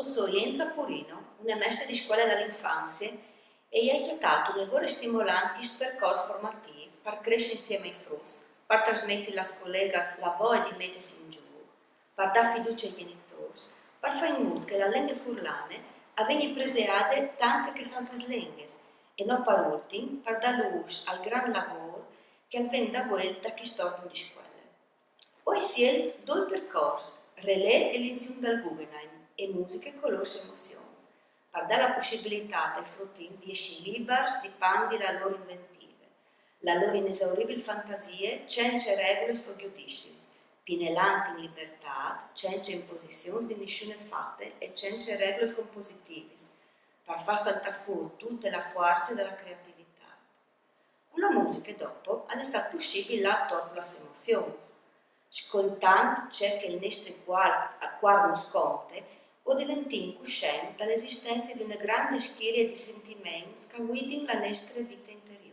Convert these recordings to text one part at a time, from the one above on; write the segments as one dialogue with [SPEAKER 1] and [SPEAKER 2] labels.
[SPEAKER 1] Eu sou Enza Purino, una mestra di scuola dall'infanzia e hai aiutato lavori stimolanti percorsi formativi per crescere insieme ai frus, per trasmettere alle colleghe la voglia di mettersi in gioco, per dare fiducia ai genitori, per fare in modo che la lingua furlane avvenga preservata tanto che sono altre lingue e non per ultimo per dare luce al gran lavoro che avviene da volta che storno di scuola. Poi si è due percorsi, relè e l'insieme del Guggenheim e musica e colori e emozioni, per dare la possibilità ai fruttini di essere liberi di pandi la loro inventiva, la loro inesauribile fantasia, senza regole o giudizi, pinelanti in libertà, senza imposizioni di nessuna fatte e senza regole compositive, per far saltare fuori tutta la forza della creatività. Con la musica dopo è stato possibile attorno alle emozioni, ascoltando ciò che il nostro cuore non sconte o diventando coscienti dall'esistenza di una grande schiera di sentimenti che guidano la nostra vita interiore.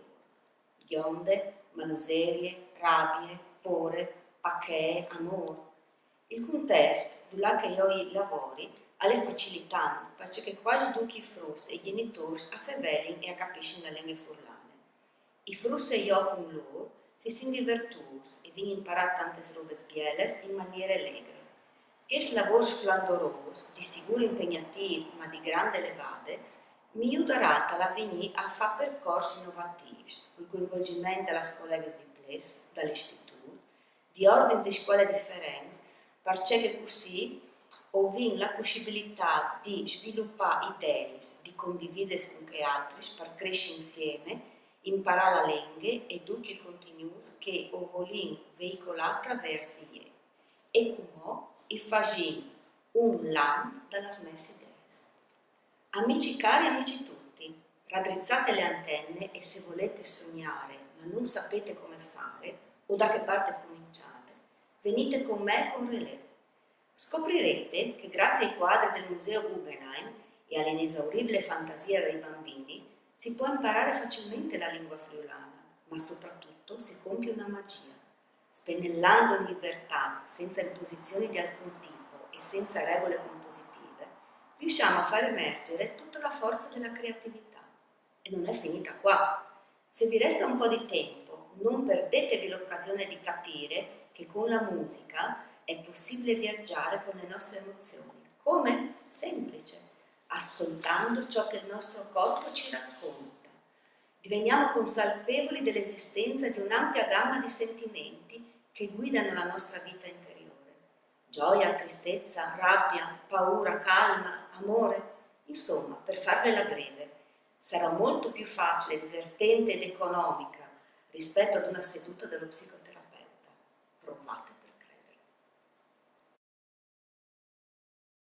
[SPEAKER 1] Gionde, manoserie, rabbie, paure, pacche, amore. Il contesto dove io lavoro ha le facilità perché quasi tutti i frus e i genitori affervelano e capiscono la lingua furlane. I frus e io con loro si sono divertiti e vi imparato tante robe bielle in maniera allegre. Questo lavoro splendoroso, di sicuro impegnativo ma di grande levate, mi aiuterà all'avvenire a fare percorsi innovativi, con il coinvolgimento delle colleghe di PLES, dall'istituto, di ordini di scuole differenti, perché così ho la possibilità di sviluppare idee, di condividere con altri per crescere insieme, imparare la lingua e tutti i contenuti che ho voluto veicolare attraverso di lei. E come e facendo un lam dalla smesse idee. Amici cari, amici tutti, raddrizzate le antenne e se volete sognare ma non sapete come fare o da che parte cominciate, venite con me con Relè. Scoprirete che grazie ai quadri del Museo Guggenheim e all'inesauribile fantasia dei bambini si può imparare facilmente la lingua friulana, ma soprattutto si compie una magia. Spennellando in libertà, senza imposizioni di alcun tipo e senza regole compositive, riusciamo a far emergere tutta la forza della creatività. E non è finita qua. Se vi resta un po' di tempo, non perdetevi l'occasione di capire che con la musica è possibile viaggiare con le nostre emozioni. Come? Semplice, ascoltando ciò che il nostro corpo ci racconta. Diveniamo consapevoli dell'esistenza di un'ampia gamma di sentimenti che guidano la nostra vita interiore. Gioia, tristezza, rabbia, paura, calma, amore. Insomma, per farvela breve, sarà molto più facile, divertente ed economica rispetto ad una seduta dello psicoterapeuta